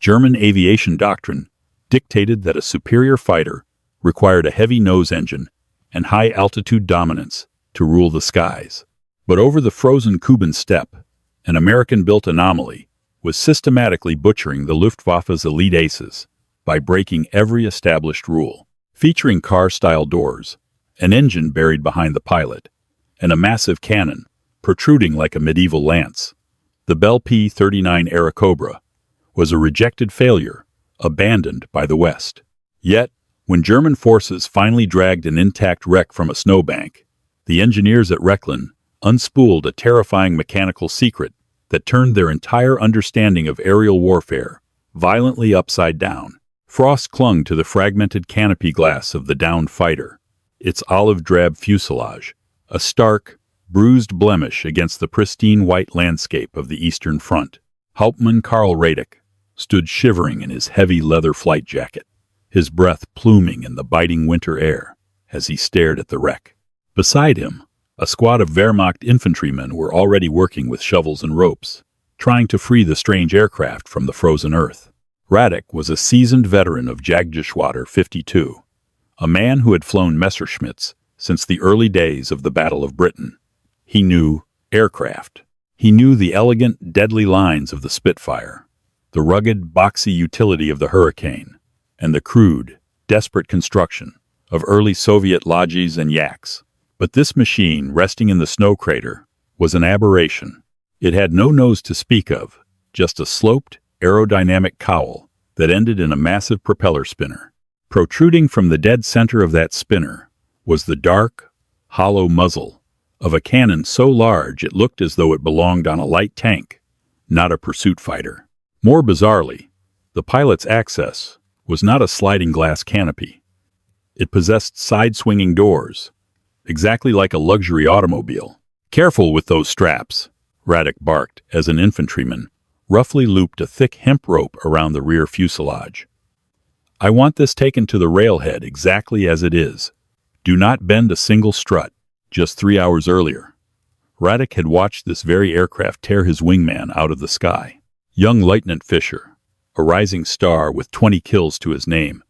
German aviation doctrine dictated that a superior fighter required a heavy nose engine and high-altitude dominance to rule the skies. But over the frozen Kuban steppe, an American-built anomaly was systematically butchering the Luftwaffe's elite aces by breaking every established rule. Featuring car-style doors, an engine buried behind the pilot, and a massive cannon protruding like a medieval lance, the Bell P-39 Airacobra was a rejected failure, abandoned by the West. Yet, when German forces finally dragged an intact wreck from a snowbank, the engineers at Rechlin unspooled a terrifying mechanical secret that turned their entire understanding of aerial warfare violently upside down. Frost clung to the fragmented canopy glass of the downed fighter, its olive-drab fuselage, a stark, bruised blemish against the pristine white landscape of the Eastern Front. Hauptmann Karl Radek stood shivering in his heavy leather flight jacket, his breath pluming in the biting winter air as he stared at the wreck. Beside him, a squad of Wehrmacht infantrymen were already working with shovels and ropes, trying to free the strange aircraft from the frozen earth. Radek was a seasoned veteran of Jagdgeschwader 52, a man who had flown Messerschmitts since the early days of the Battle of Britain. He knew aircraft. He knew the elegant, deadly lines of the Spitfire, the rugged, boxy utility of the Hurricane, and the crude, desperate construction of early Soviet Lodges and Yaks. But this machine, resting in the snow crater, was an aberration. It had no nose to speak of, just a sloped, aerodynamic cowl that ended in a massive propeller spinner. Protruding from the dead center of that spinner was the dark, hollow muzzle of a cannon so large it looked as though it belonged on a light tank, not a pursuit fighter. More bizarrely, the pilot's access was not a sliding glass canopy. It possessed side-swinging doors, exactly like a luxury automobile. "Careful with those straps," Radek barked as an infantryman roughly looped a thick hemp rope around the rear fuselage. "I want this taken to the railhead exactly as it is. Do not bend a single strut." Just 3 hours earlier, Radek had watched this very aircraft tear his wingman out of the sky. Young Lieutenant Fischer, a rising star with 20 kills to his name,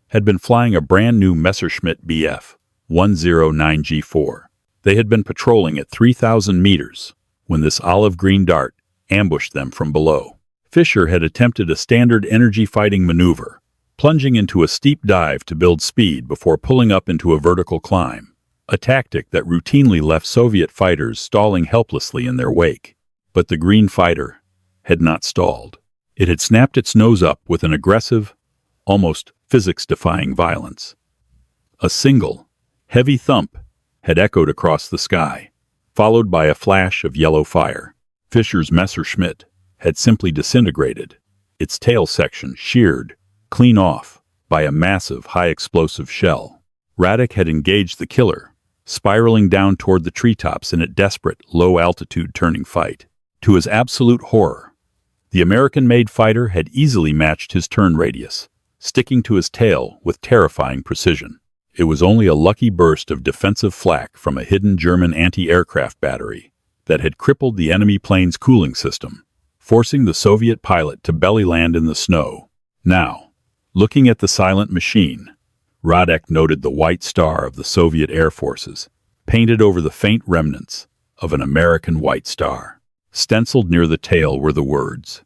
had been flying a brand-new Messerschmitt Bf 109G4. They had been patrolling at 3,000 meters when this olive-green dart ambushed them from below. Fischer had attempted a standard energy-fighting maneuver, plunging into a steep dive to build speed before pulling up into a vertical climb, a tactic that routinely left Soviet fighters stalling helplessly in their wake. But the green fighter had not stalled. It had snapped its nose up with an aggressive, almost physics-defying violence. A single, heavy thump had echoed across the sky, followed by a flash of yellow fire. Fischer's Messerschmitt had simply disintegrated, its tail section sheared clean off by a massive, high-explosive shell. Radek had engaged the killer, spiraling down toward the treetops in a desperate, low-altitude turning fight. To his absolute horror, the American-made fighter had easily matched his turn radius, sticking to his tail with terrifying precision. It was only a lucky burst of defensive flak from a hidden German anti-aircraft battery that had crippled the enemy plane's cooling system, forcing the Soviet pilot to belly land in the snow. Now, looking at the silent machine, Radek noted the white star of the Soviet Air Forces, painted over the faint remnants of an American white star. Stenciled near the tail were the words,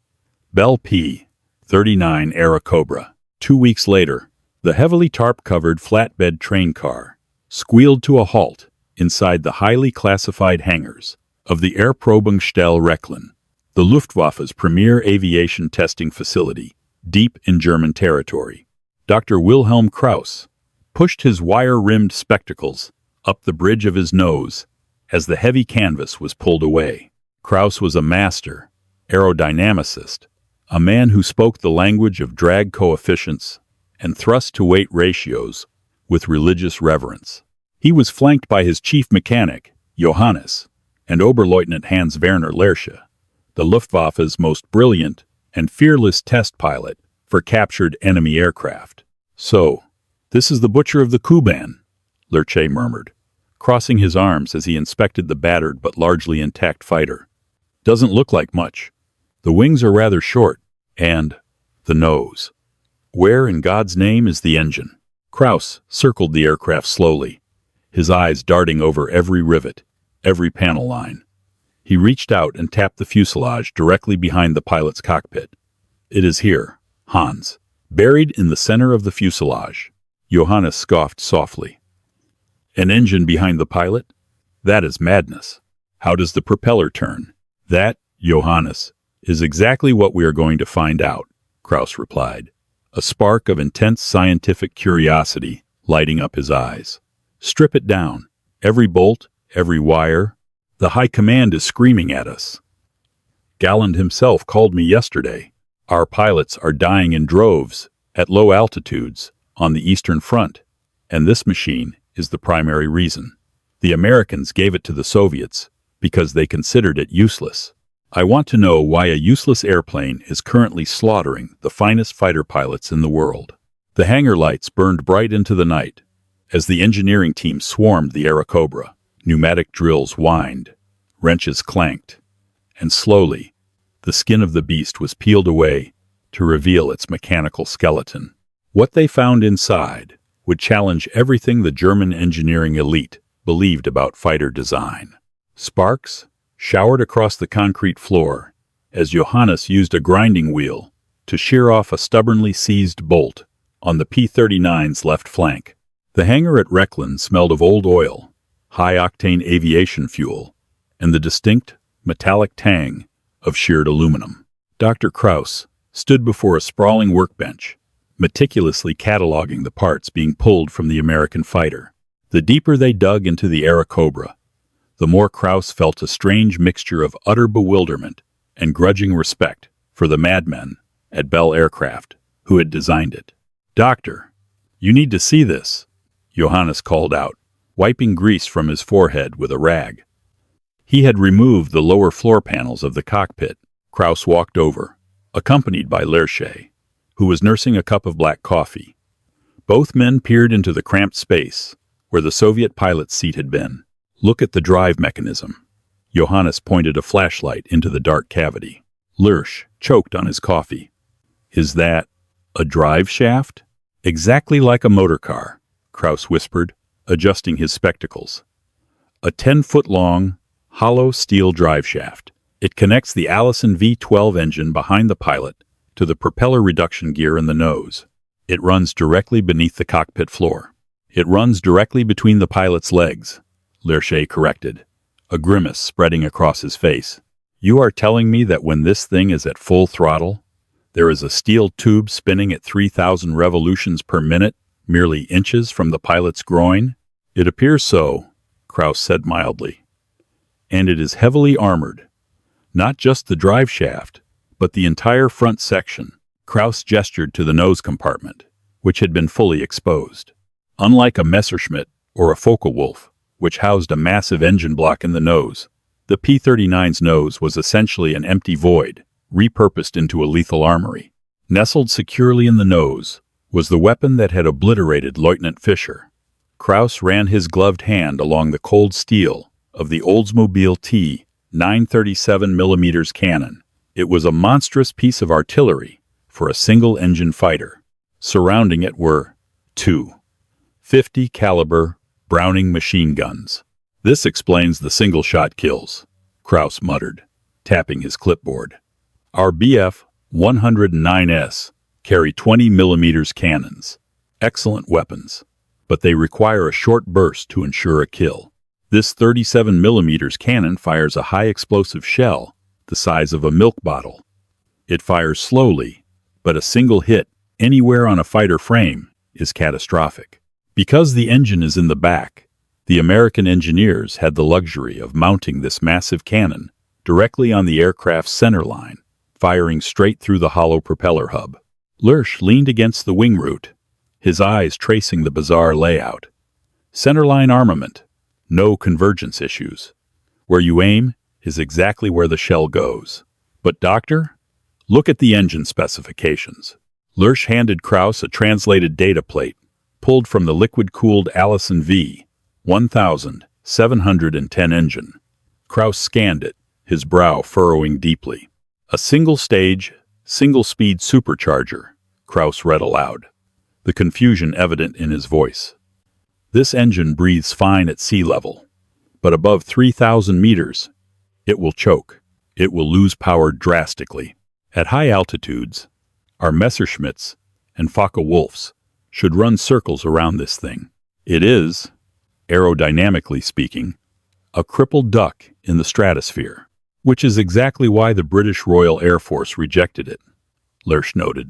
"Bell P-39 Airacobra." 2 weeks later, the heavily tarp-covered flatbed train car squealed to a halt inside the highly classified hangars of the Erprobungsstelle Rechlin, the Luftwaffe's premier aviation testing facility, deep in German territory. Dr. Wilhelm Krauss pushed his wire-rimmed spectacles up the bridge of his nose as the heavy canvas was pulled away. Krauss was a master aerodynamicist, a man who spoke the language of drag coefficients and thrust-to-weight ratios with religious reverence. He was flanked by his chief mechanic, Johannes, and Oberleutnant Hans Werner Lersche, the Luftwaffe's most brilliant and fearless test pilot for captured enemy aircraft. "So, this is the butcher of the Kuban," Lersche murmured, crossing his arms as he inspected the battered but largely intact fighter. "Doesn't look like much. The wings are rather short, and, The nose. Where in God's name is the engine? Krauss circled the aircraft slowly, his eyes darting over every rivet, every panel line. He reached out and tapped the fuselage directly behind the pilot's cockpit. It is here, Hans. Buried in the center of the fuselage. Johannes scoffed softly. An engine behind the pilot? That is madness. How does the propeller turn? That, Johannes, is exactly what we are going to find out, Krauss replied, a spark of intense scientific curiosity lighting up his eyes. Strip it down. Every bolt, every wire. The high command is screaming at us. Galland himself called me yesterday. Our pilots are dying in droves, at low altitudes, on the Eastern Front, and this machine is the primary reason. The Americans gave it to the Soviets because they considered it useless. I want to know why a useless airplane is currently slaughtering the finest fighter pilots in the world. The hangar lights burned bright into the night as the engineering team swarmed the Airacobra. Pneumatic drills whined, wrenches clanked, and slowly, the skin of the beast was peeled away to reveal its mechanical skeleton. What they found inside would challenge everything the German engineering elite believed about fighter design. Sparks showered across the concrete floor as Johannes used a grinding wheel to shear off a stubbornly seized bolt on the P-39's left flank. The hangar at Rechlin smelled of old oil, high-octane aviation fuel, and the distinct, metallic tang of sheared aluminum. Dr. Krauss stood before a sprawling workbench, meticulously cataloging the parts being pulled from the American fighter. The deeper they dug into the Airacobra, the more Krauss felt a strange mixture of utter bewilderment and grudging respect for the madmen at Bell Aircraft who had designed it. "Doctor, you need to see this," Johannes called out, wiping grease from his forehead with a rag. He had removed the lower floor panels of the cockpit. Krauss walked over, accompanied by Lerche, who was nursing a cup of black coffee. Both men peered into the cramped space where the Soviet pilot's seat had been. "Look at the drive mechanism." Johannes pointed a flashlight into the dark cavity. Lerche choked on his coffee. "Is that a drive shaft?" "Exactly like a motor car," Krauss whispered, adjusting his spectacles. "A 10-foot-long, hollow steel drive shaft. It connects the Allison V-12 engine behind the pilot to the propeller reduction gear in the nose. It runs directly beneath the cockpit floor." "It runs directly between the pilot's legs," Lerche corrected, a grimace spreading across his face. "You are telling me that when this thing is at full throttle, there is a steel tube spinning at 3,000 revolutions per minute, merely inches from the pilot's groin?" "It appears so," Krauss said mildly. "And it is heavily armored. Not just the drive shaft, but the entire front section." Krauss gestured to the nose compartment, which had been fully exposed. Unlike a Messerschmitt or a Focke-Wulf, which housed a massive engine block in the nose, the P-39's nose was essentially an empty void, repurposed into a lethal armory. Nestled securely in the nose was the weapon that had obliterated Lieutenant Fischer. Krauss ran his gloved hand along the cold steel of the Oldsmobile T-937mm cannon. It was a monstrous piece of artillery for a single-engine fighter. Surrounding it were two 50-caliber Browning machine guns. "This explains the single-shot kills," Krauss muttered, tapping his clipboard. "Our Bf-109s carry 20mm cannons. Excellent weapons, but they require a short burst to ensure a kill. This 37mm cannon fires a high-explosive shell the size of a milk bottle. It fires slowly, but a single hit anywhere on a fighter frame is catastrophic. Because the engine is in the back, the American engineers had the luxury of mounting this massive cannon directly on the aircraft's center line, firing straight through the hollow propeller hub." Lerche leaned against the wing root, his eyes tracing the bizarre layout. "Centerline armament, no convergence issues. Where you aim is exactly where the shell goes. But doctor, look at the engine specifications." Lerche handed Krauss a translated data plate pulled from the liquid-cooled Allison V-1710 engine. Krauss scanned it, his brow furrowing deeply. A single-stage, Single-speed supercharger, Krauss read aloud, the confusion evident in his voice. This engine breathes fine at sea level, but above 3,000 meters, it will choke. It will lose power drastically. At high altitudes, our Messerschmitts and Focke-Wulfs should run circles around this thing. It is, aerodynamically speaking, a crippled duck in the stratosphere, which is exactly why the British Royal Air Force rejected it, Lersch noted.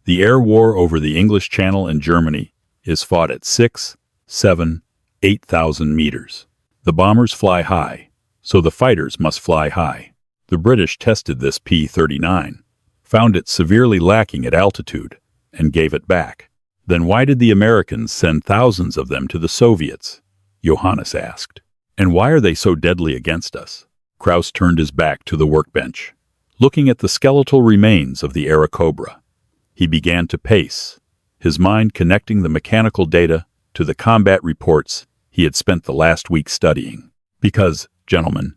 The air war over the English Channel and Germany is fought at 6, 7, 8,000 meters. The bombers fly high, so the fighters must fly high. The British tested this P-39, found it severely lacking at altitude, and gave it back. Then why did the Americans send thousands of them to the Soviets? Johannes asked. And why are they so deadly against us? Krauss turned his back to the workbench, looking at the skeletal remains of the Airacobra. He began to pace, his mind connecting the mechanical data to the combat reports he had spent the last week studying. Because, gentlemen,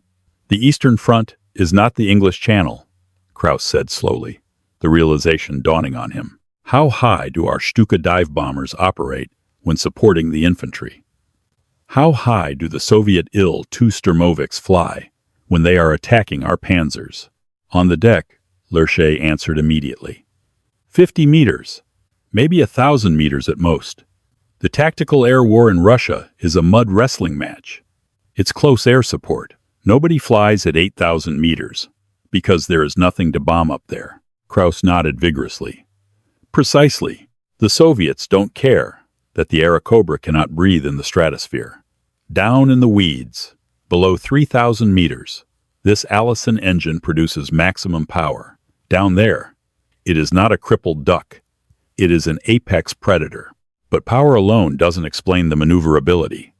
the Eastern Front is not the English Channel, Krauss said slowly, the realization dawning on him. How high do our Stuka dive bombers operate when supporting the infantry? How high do the Soviet Il-2 Sturmoviks fly when they are attacking our panzers? On the deck, Lersch answered immediately. 50 meters, maybe 1,000 meters at most. The tactical air war in Russia is a mud wrestling match. It's close air support. Nobody flies at 8,000 meters, because there is nothing to bomb up there. Krauss nodded vigorously. Precisely. The Soviets don't care that the Airacobra cannot breathe in the stratosphere. Down in the weeds, below 3,000 meters, this Allison engine produces maximum power. Down there, it is not a crippled duck. It is an apex predator. But power alone doesn't explain the maneuverability,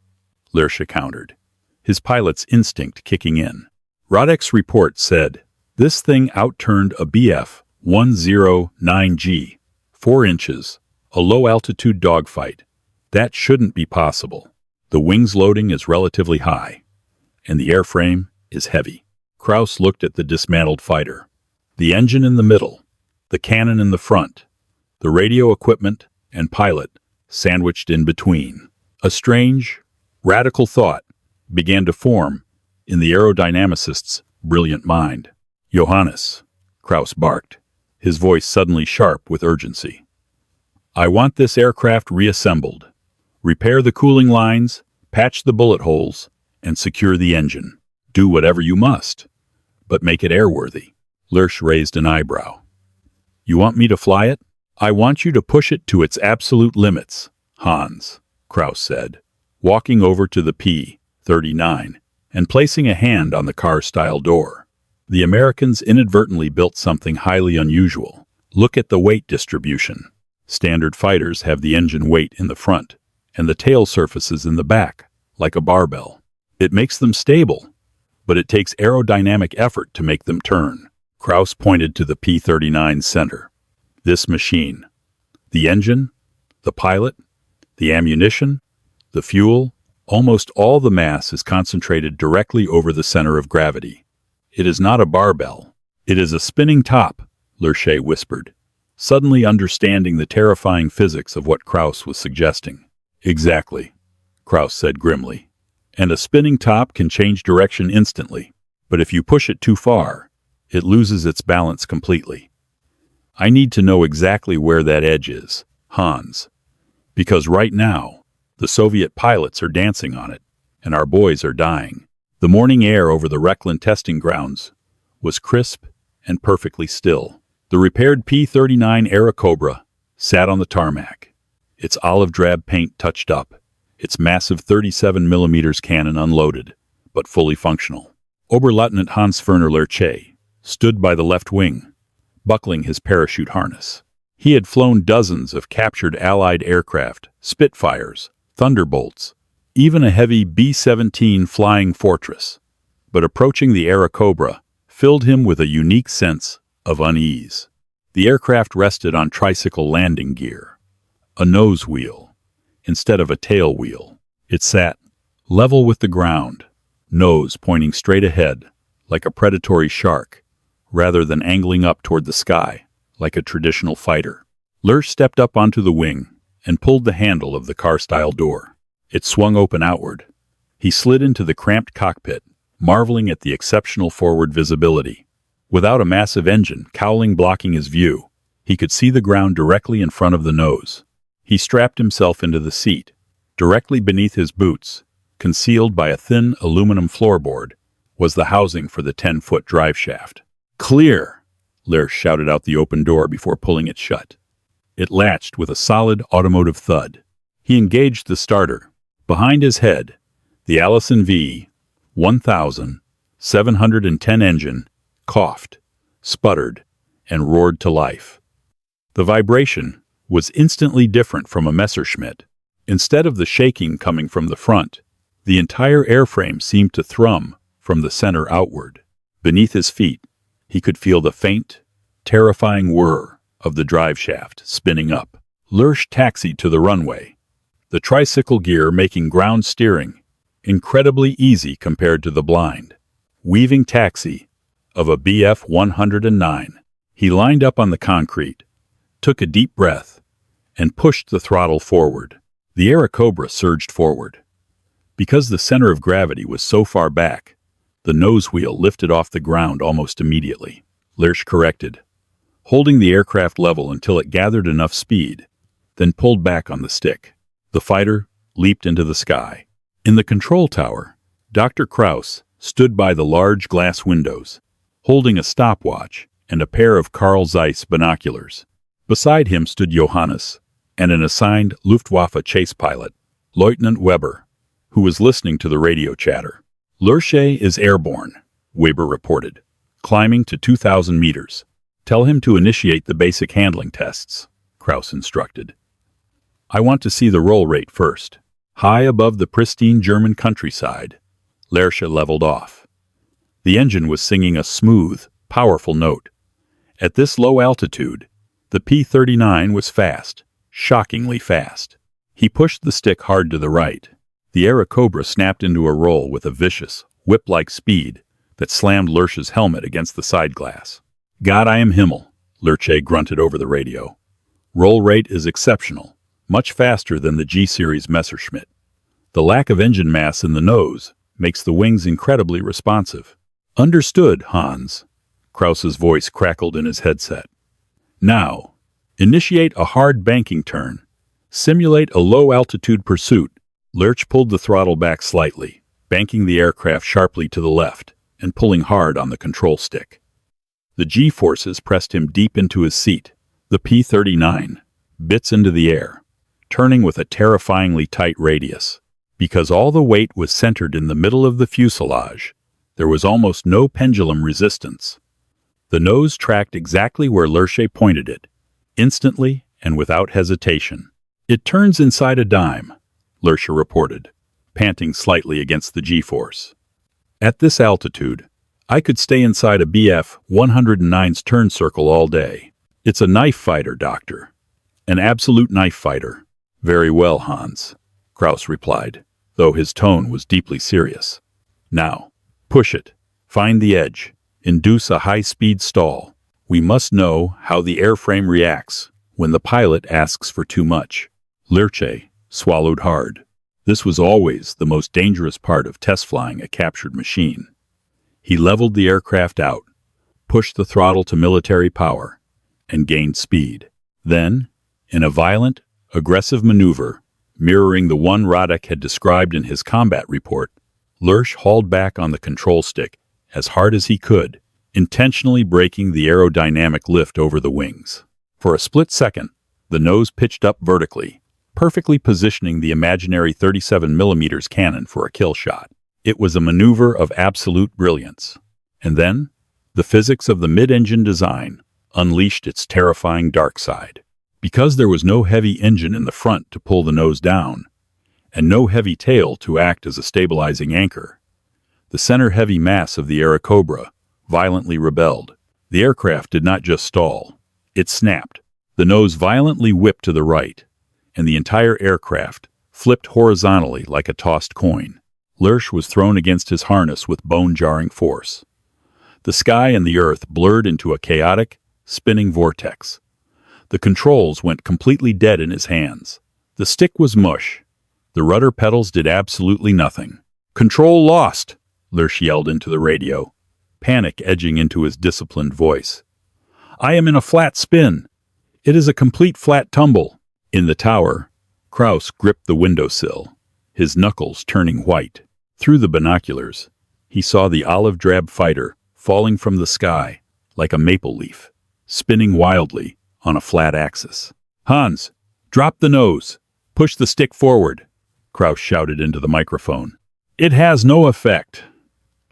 Lersch countered, his pilot's instinct kicking in. Radek's report said, this thing outturned a Bf-109G, 4 inches, a low-altitude dogfight. That shouldn't be possible. The wings loading is relatively high, and the airframe is heavy. Krauss looked at the dismantled fighter. The engine in the middle, the cannon in the front, the radio equipment and pilot sandwiched in between. A strange, radical thought began to form in the aerodynamicist's brilliant mind. Johannes, Krauss barked, his voice suddenly sharp with urgency. I want this aircraft reassembled. Repair the cooling lines, patch the bullet holes, and secure the engine. Do whatever you must, but make it airworthy. Lersch raised an eyebrow. You want me to fly it? I want you to push it to its absolute limits, Hans, Krauss said, walking over to the P-39 and placing a hand on the car-style door. The Americans inadvertently built something highly unusual. Look at the weight distribution. Standard fighters have the engine weight in the front and the tail surfaces in the back, like a barbell. It makes them stable, but it takes aerodynamic effort to make them turn. Krauss pointed to the P-39 center. This machine, the engine, the pilot, the ammunition, the fuel, almost all the mass is concentrated directly over the center of gravity. It is not a barbell. It is a spinning top, Lersch whispered, suddenly understanding the terrifying physics of what Krauss was suggesting. Exactly, Krauss said grimly. And a spinning top can change direction instantly, but if you push it too far, it loses its balance completely. I need to know exactly where that edge is, Hans, because right now, the Soviet pilots are dancing on it, and our boys are dying. The morning air over the Rechlin testing grounds was crisp and perfectly still. The repaired P-39 Airacobra sat on the tarmac, its olive drab paint touched up, its massive 37mm cannon unloaded, but fully functional. Oberleutnant Hans-Werner Lerche stood by the left wing, buckling his parachute harness. He had flown dozens of captured Allied aircraft, Spitfires, Thunderbolts, even a heavy B-17 Flying Fortress. But approaching the Airacobra filled him with a unique sense of unease. The aircraft rested on tricycle landing gear, a nose wheel, instead of a tail wheel. It sat level with the ground, nose pointing straight ahead, like a predatory shark, rather than angling up toward the sky, like a traditional fighter. Lurch stepped up onto the wing and pulled the handle of the car-style door. It swung open outward. He slid into the cramped cockpit, marveling at the exceptional forward visibility. Without a massive engine cowling blocking his view, he could see the ground directly in front of the nose. He strapped himself into the seat. Directly beneath his boots, concealed by a thin aluminum floorboard, was the housing for the 10-foot drive shaft. "Clear!" Lurch shouted out the open door before pulling it shut. It latched with a solid automotive thud. He engaged the starter. Behind his head, the Allison V 1710 engine coughed, sputtered, and roared to life. The vibration was instantly different from a Messerschmitt. Instead of the shaking coming from the front, the entire airframe seemed to thrum from the center outward. Beneath his feet, he could feel the faint, terrifying whir of the drive shaft spinning up. Lurch taxied to the runway, the tricycle gear making ground steering incredibly easy compared to the blind, weaving taxi of a BF-109. He lined up on the concrete, took a deep breath, and pushed the throttle forward. The Airacobra surged forward. Because the center of gravity was so far back, the nose wheel lifted off the ground almost immediately. Lurch corrected, holding the aircraft level until it gathered enough speed, then pulled back on the stick. The fighter leaped into the sky. In the control tower, Dr. Krauss stood by the large glass windows, holding a stopwatch and a pair of Carl Zeiss binoculars. Beside him stood Johannes and an assigned Luftwaffe chase pilot, Lieutenant Weber, who was listening to the radio chatter. "Lurch is airborne," Weber reported, climbing to 2,000 meters. "Tell him to initiate the basic handling tests," Krauss instructed. "I want to see the roll rate first." High above the pristine German countryside, Lurch leveled off. The engine was singing a smooth, powerful note. At this low altitude, the P-39 was fast, shockingly fast. He pushed the stick hard to the right. The Airacobra snapped into a roll with a vicious, whip-like speed that slammed Lurch's helmet against the side glass. "God, I am Himmel," Lurch grunted over the radio. "Roll rate is exceptional, much faster than the G-series Messerschmitt. The lack of engine mass in the nose makes the wings incredibly responsive." "Understood, Hans." Krauss's voice crackled in his headset. "Now, initiate a hard banking turn. Simulate a low-altitude pursuit." Lurch pulled the throttle back slightly, banking the aircraft sharply to the left and pulling hard on the control stick. The G-forces pressed him deep into his seat. The P-39 bits into the air, turning with a terrifyingly tight radius. Because all the weight was centered in the middle of the fuselage, there was almost no pendulum resistance. The nose tracked exactly where Lurch pointed it, instantly and without hesitation. "It turns inside a dime," Lurch reported, panting slightly against the G-force. "At this altitude, I could stay inside a BF-109's turn circle all day. It's a knife fighter, Doctor. An absolute knife fighter." "Very well, Hans," Krauss replied, though his tone was deeply serious. "Now, push it. Find the edge. Induce a high-speed stall. We must know how the airframe reacts when the pilot asks for too much." Lurch swallowed hard. This was always the most dangerous part of test flying a captured machine. He leveled the aircraft out, pushed the throttle to military power, and gained speed. Then, in a violent, aggressive maneuver, mirroring the one Radek had described in his combat report, Lurch hauled back on the control stick as hard as he could, intentionally breaking the aerodynamic lift over the wings. For a split second, the nose pitched up vertically, perfectly positioning the imaginary 37mm cannon for a kill shot. It was a maneuver of absolute brilliance. And then, the physics of the mid-engine design unleashed its terrifying dark side. Because there was no heavy engine in the front to pull the nose down, and no heavy tail to act as a stabilizing anchor, the center-heavy mass of the Airacobra violently rebelled. The aircraft did not just stall, it snapped. The nose violently whipped to the right, and the entire aircraft flipped horizontally like a tossed coin. Lurch was thrown against his harness with bone-jarring force. The sky and the earth blurred into a chaotic, spinning vortex. The controls went completely dead in his hands. The stick was mush. The rudder pedals did absolutely nothing. "Control lost," Lurch yelled into the radio, panic edging into his disciplined voice. "I am in a flat spin. It is a complete flat tumble." In the tower, Kraus gripped the windowsill, his knuckles turning white. Through the binoculars, he saw the olive-drab fighter falling from the sky like a maple leaf, spinning wildly on a flat axis. "Hans, drop the nose. Push the stick forward," Kraus shouted into the microphone. "It has no effect,"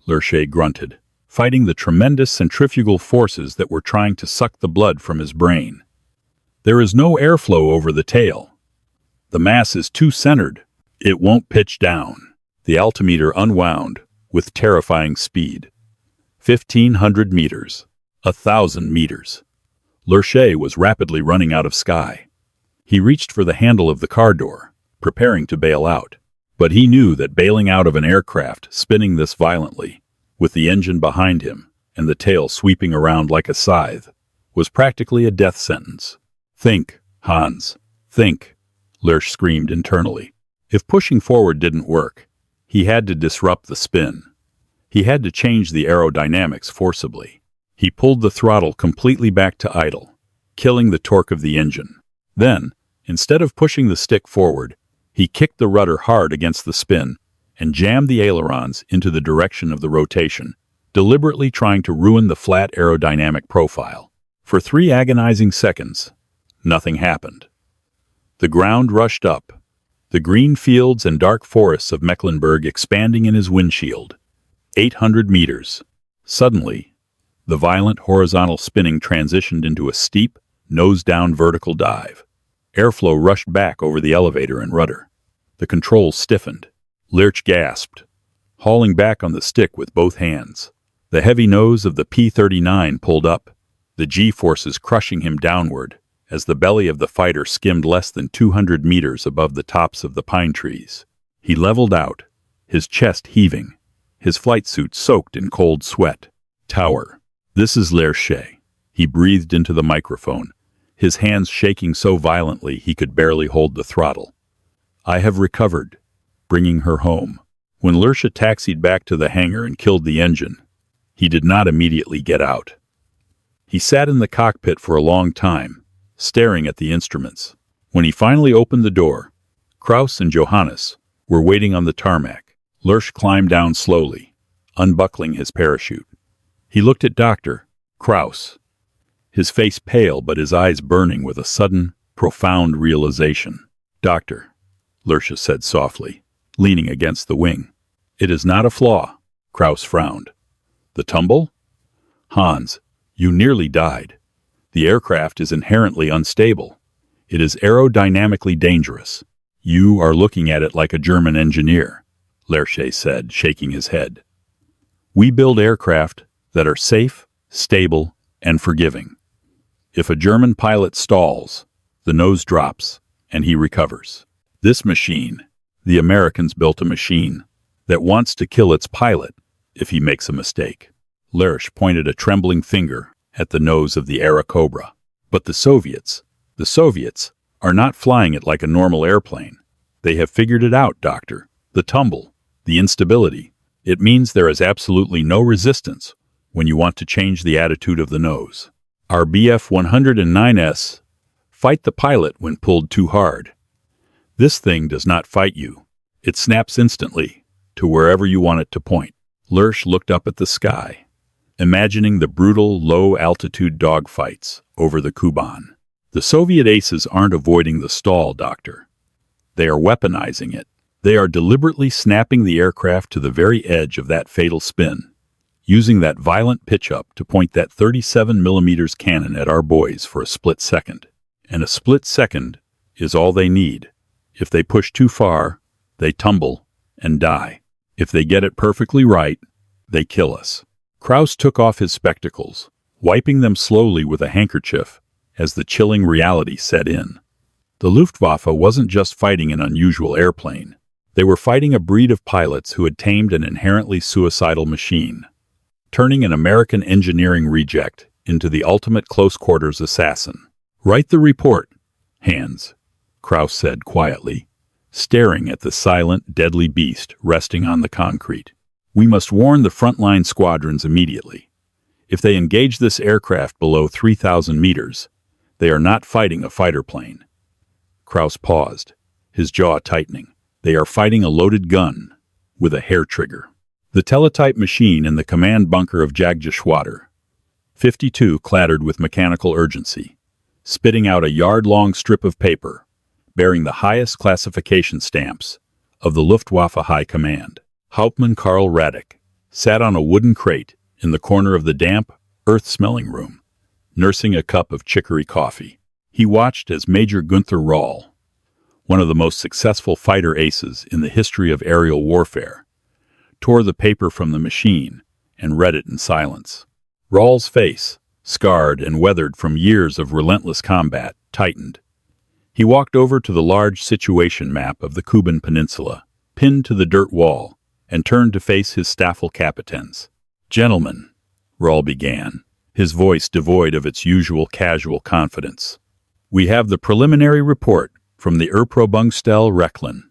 Lurch grunted, fighting the tremendous centrifugal forces that were trying to suck the blood from his brain. "There is no airflow over the tail. The mass is too centered. It won't pitch down." The altimeter unwound with terrifying speed. 1,500 meters. 1,000 meters. Lurch was rapidly running out of sky. He reached for the handle of the car door, preparing to bail out. But he knew that bailing out of an aircraft spinning this violently, with the engine behind him and the tail sweeping around like a scythe, was practically a death sentence. "Think, Hans, think," Lurch screamed internally. If pushing forward didn't work, he had to disrupt the spin. He had to change the aerodynamics forcibly. He pulled the throttle completely back to idle, killing the torque of the engine. Then, instead of pushing the stick forward, he kicked the rudder hard against the spin and jammed the ailerons into the direction of the rotation, deliberately trying to ruin the flat aerodynamic profile. For 3 agonizing seconds, nothing happened. The ground rushed up, the green fields and dark forests of Mecklenburg expanding in his windshield. 800 meters. Suddenly, the violent horizontal spinning transitioned into a steep, nose-down vertical dive. Airflow rushed back over the elevator and rudder. The controls stiffened. Lurch gasped, hauling back on the stick with both hands. The heavy nose of the P-39 pulled up, the G-forces crushing him downward as the belly of the fighter skimmed less than 200 meters above the tops of the pine trees. He leveled out, his chest heaving, his flight suit soaked in cold sweat. "Tower. This is Lurch," he breathed into the microphone, his hands shaking so violently he could barely hold the throttle. "I have recovered, bringing her home." When Lurch taxied back to the hangar and killed the engine, he did not immediately get out. He sat in the cockpit for a long time, staring at the instruments. When he finally opened the door, Kraus and Johannes were waiting on the tarmac. Lurch climbed down slowly, unbuckling his parachute. He looked at Dr. Kraus, his face pale but his eyes burning with a sudden, profound realization. "Doctor," Lurch said softly, leaning against the wing. "It is not a flaw." Kraus frowned. "The tumble? Hans, you nearly died. The aircraft is inherently unstable. It is aerodynamically dangerous. You are looking at it like a German engineer," Lurch said, shaking his head. "We build aircraft that are safe, stable, and forgiving. If a German pilot stalls, the nose drops, and he recovers. This machine, the Americans built a machine that wants to kill its pilot if he makes a mistake." Lurch pointed a trembling finger at the nose of the Airacobra. "But the Soviets are not flying it like a normal airplane. They have figured it out, Doctor. The tumble, the instability. It means there is absolutely no resistance when you want to change the attitude of the nose. Our Bf-109s fight the pilot when pulled too hard. This thing does not fight you. It snaps instantly to wherever you want it to point." Lurch looked up at the sky, imagining the brutal, low-altitude dogfights over the Kuban. "The Soviet aces aren't avoiding the stall, Doctor. They are weaponizing it. They are deliberately snapping the aircraft to the very edge of that fatal spin, using that violent pitch-up to point that 37mm cannon at our boys for a split second. And a split second is all they need. If they push too far, they tumble and die. If they get it perfectly right, they kill us." Kraus took off his spectacles, wiping them slowly with a handkerchief as the chilling reality set in. The Luftwaffe wasn't just fighting an unusual airplane. They were fighting a breed of pilots who had tamed an inherently suicidal machine. turning an American engineering reject into the ultimate close-quarters assassin. "Write the report, Hans," Krauss said quietly, staring at the silent, deadly beast resting on the concrete. "We must warn the frontline squadrons immediately. If they engage this aircraft below 3,000 meters, they are not fighting a fighter plane." Krauss paused, his jaw tightening. "They are fighting a loaded gun with a hair trigger." The teletype machine in the command bunker of Jagdgeschwader 52 clattered with mechanical urgency, spitting out a yard-long strip of paper bearing the highest classification stamps of the Luftwaffe High Command. Hauptmann Karl Radek sat on a wooden crate in the corner of the damp, earth-smelling room, nursing a cup of chicory coffee. He watched as Major Gunther Röhl, one of the most successful fighter aces in the history of aerial warfare, tore the paper from the machine and read it in silence. Röhl's face, scarred and weathered from years of relentless combat, tightened. He walked over to the large situation map of the Kuban Peninsula, pinned to the dirt wall, and turned to face his Staffelkapitans. "Gentlemen," Röhl began, his voice devoid of its usual casual confidence, "we have the preliminary report from the Erprobungsstelle Rechlin.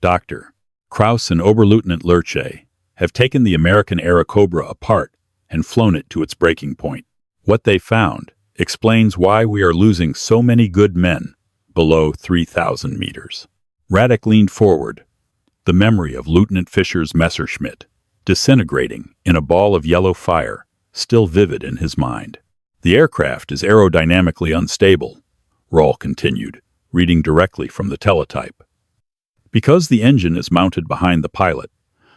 Dr. Krauss and Oberleutnant Lerche have taken the American Airacobra apart and flown it to its breaking point. What they found explains why we are losing so many good men below 3,000 meters." Radek leaned forward, the memory of Lieutenant Fischer's Messerschmitt, disintegrating in a ball of yellow fire, still vivid in his mind. "The aircraft is aerodynamically unstable," Röhl continued, reading directly from the teletype. "Because the engine is mounted behind the pilot,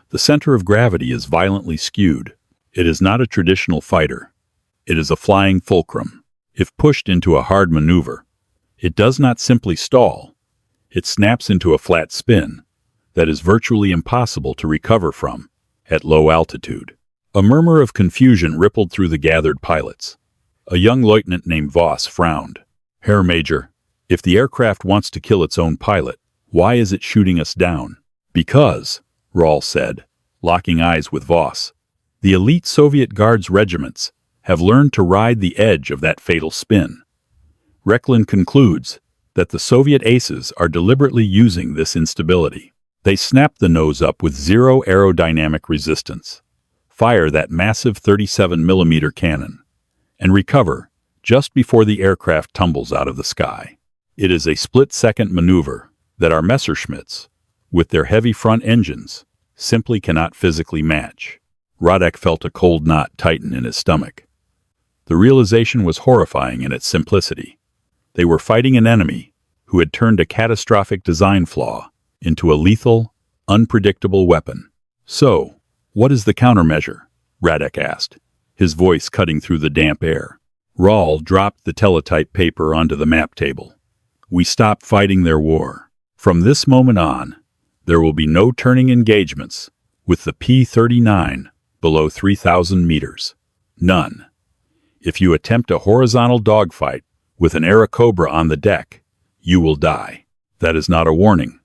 the center of gravity is violently skewed. It is not a traditional fighter. It is a flying fulcrum. If pushed into a hard maneuver, it does not simply stall. It snaps into a flat spin that is virtually impossible to recover from at low altitude." A murmur of confusion rippled through the gathered pilots. A young lieutenant named Voss frowned. "Herr Major, if the aircraft wants to kill its own pilot, why is it shooting us down?" "Because," Röhl said, locking eyes with Voss, "the elite Soviet Guards regiments have learned to ride the edge of that fatal spin. Rechlin concludes that the Soviet aces are deliberately using this instability. They snap the nose up with zero aerodynamic resistance, fire that massive 37mm cannon, and recover just before the aircraft tumbles out of the sky. It is a split-second maneuver that our Messerschmitts, with their heavy front engines, simply cannot physically match." Radek felt a cold knot tighten in his stomach. The realization was horrifying in its simplicity. They were fighting an enemy who had turned a catastrophic design flaw into a lethal, unpredictable weapon. "So, what is the countermeasure?" Radek asked, his voice cutting through the damp air. Röhl dropped the teletype paper onto the map table. "We stop fighting their war. From this moment on, there will be no turning engagements with the P-39 below 3,000 meters. None. If you attempt a horizontal dogfight with an Airacobra on the deck, you will die. That is not a warning.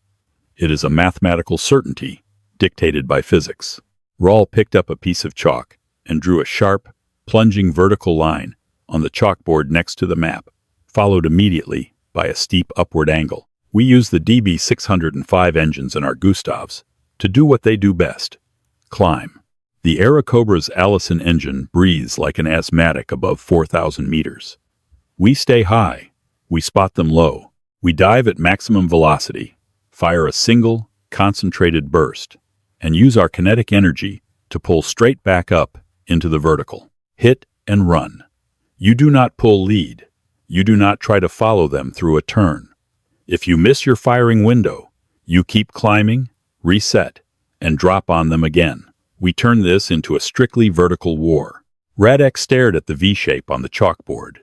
It is a mathematical certainty dictated by physics." Röhl picked up a piece of chalk and drew a sharp, plunging vertical line on the chalkboard next to the map, followed immediately by a steep upward angle. "We use the DB-605 engines in our Gustavs to do what they do best: climb. The Airacobra's Allison engine breathes like an asthmatic above 4,000 meters. We stay high, we spot them low, we dive at maximum velocity, fire a single, concentrated burst, and use our kinetic energy to pull straight back up into the vertical. Hit and run. You do not pull lead. You do not try to follow them through a turn. If you miss your firing window, you keep climbing, reset, and drop on them again. We turn this into a strictly vertical war." Radek stared at the V-shape on the chalkboard.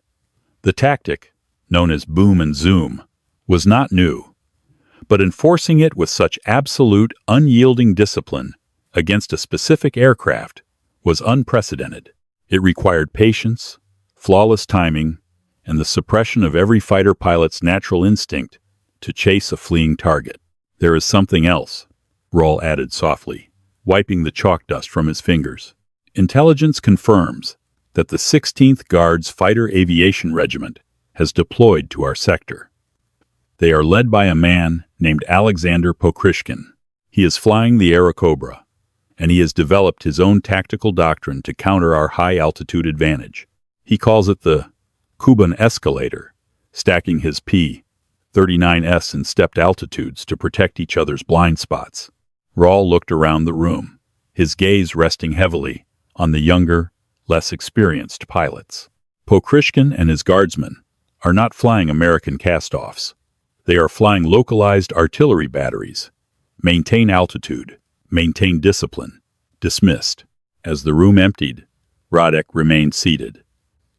The tactic, known as boom and zoom, was not new, but enforcing it with such absolute, unyielding discipline against a specific aircraft was unprecedented. It required patience, flawless timing, and the suppression of every fighter pilot's natural instinct to chase a fleeing target. "There is something else," Röhl added softly, wiping the chalk dust from his fingers. Intelligence confirms that the 16th Guards Fighter Aviation Regiment has deployed to our sector. They are led by a man named Alexander Pokrishkin. He is flying the Airacobra, and he has developed his own tactical doctrine to counter our high-altitude advantage. He calls it the Kuban escalator, stacking his P-39s in stepped altitudes to protect each other's blind spots. Raul looked around the room, his gaze resting heavily on the younger, less experienced pilots. Pokrishkin and his guardsmen are not flying American cast-offs. They are flying localized artillery batteries. Maintain altitude, maintain discipline, dismissed. As the room emptied, Radek remained seated.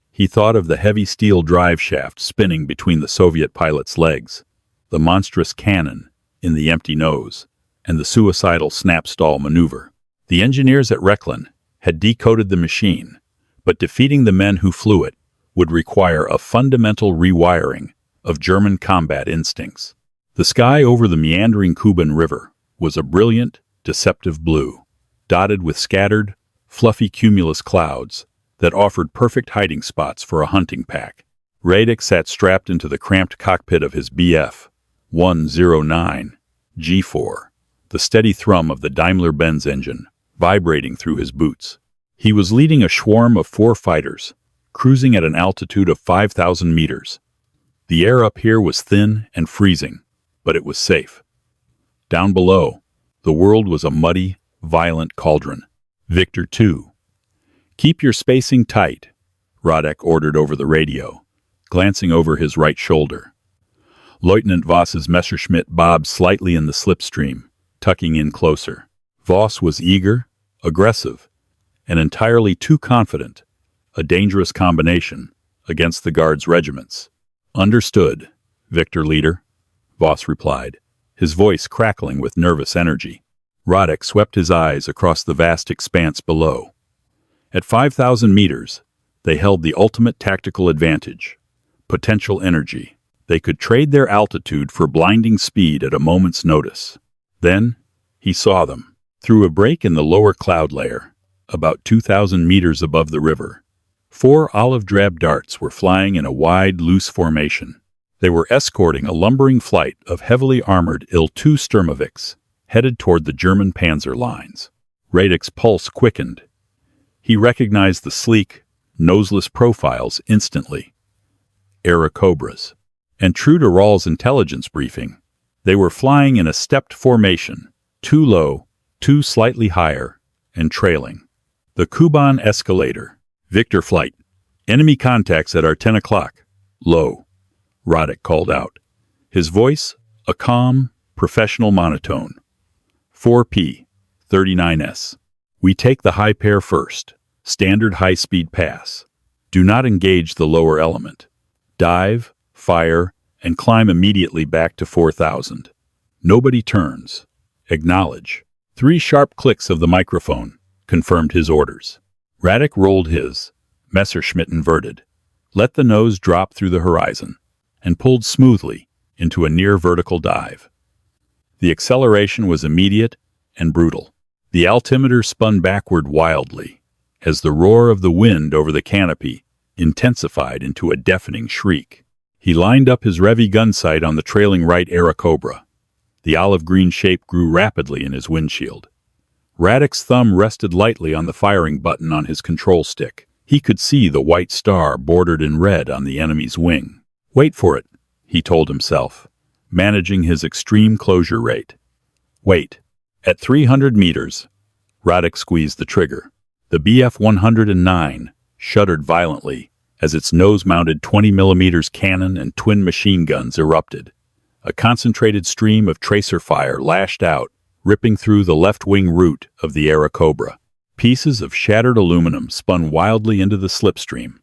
He thought of the heavy steel drive shaft spinning between the Soviet pilot's legs, the monstrous cannon in the empty nose, and the suicidal snap-stall maneuver. The engineers at Rechlin had decoded the machine, but defeating the men who flew it would require a fundamental rewiring of German combat instincts. The sky over the meandering Kuban River was a brilliant, deceptive blue, dotted with scattered, fluffy cumulus clouds that offered perfect hiding spots for a hunting pack. Radek sat strapped into the cramped cockpit of his Bf-109 G4, the steady thrum of the Daimler-Benz engine vibrating through his boots. He was leading a swarm of 4 fighters, cruising at an altitude of 5,000 meters. The air up here was thin and freezing, but it was safe. Down below, the world was a muddy, violent cauldron. Victor 2. Keep your spacing tight, Radek ordered over the radio, glancing over his right shoulder. Lieutenant Voss's Messerschmitt bobbed slightly in the slipstream, tucking in closer. Voss was eager, aggressive, and entirely too confident, a dangerous combination against the Guards' regiments. Understood, Victor Leader, Voss replied, his voice crackling with nervous energy. Radek swept his eyes across the vast expanse below. At 5,000 meters, they held the ultimate tactical advantage, potential energy. They could trade their altitude for blinding speed at a moment's notice. Then, he saw them. Through a break in the lower cloud layer, about 2,000 meters above the river, 4 olive-drab darts were flying in a wide, loose formation. They were escorting a lumbering flight of heavily armored Il-2 Sturmovix, headed toward the German panzer lines. Radek's pulse quickened. He recognized the sleek, noseless profiles instantly. Airacobras. And true to Raul's intelligence briefing, they were flying in a stepped formation, 2 low, 2 slightly higher, and trailing. The Kuban escalator. Victor Flight. Enemy contacts at our 10 o'clock. Low, Radek called out. His voice, a calm, professional monotone. 4P-39s. We take the high pair first. Standard high-speed pass. Do not engage the lower element. Dive, fire, and climb immediately back to 4,000. Nobody turns. Acknowledge. 3 sharp clicks of the microphone confirmed his orders. Radek rolled his Messerschmitt inverted, let the nose drop through the horizon, and pulled smoothly into a near-vertical dive. The acceleration was immediate and brutal. The altimeter spun backward wildly as the roar of the wind over the canopy intensified into a deafening shriek. He lined up his Revy gun sight on the trailing right Airacobra. The olive-green shape grew rapidly in his windshield. Radek's thumb rested lightly on the firing button on his control stick. He could see the white star bordered in red on the enemy's wing. Wait for it, he told himself, managing his extreme closure rate. Wait. At 300 meters, Radek squeezed the trigger. The Bf-109 shuddered violently as its nose-mounted 20mm cannon and twin machine guns erupted. A concentrated stream of tracer fire lashed out, ripping through the left-wing root of the Airacobra. Pieces of shattered aluminum spun wildly into the slipstream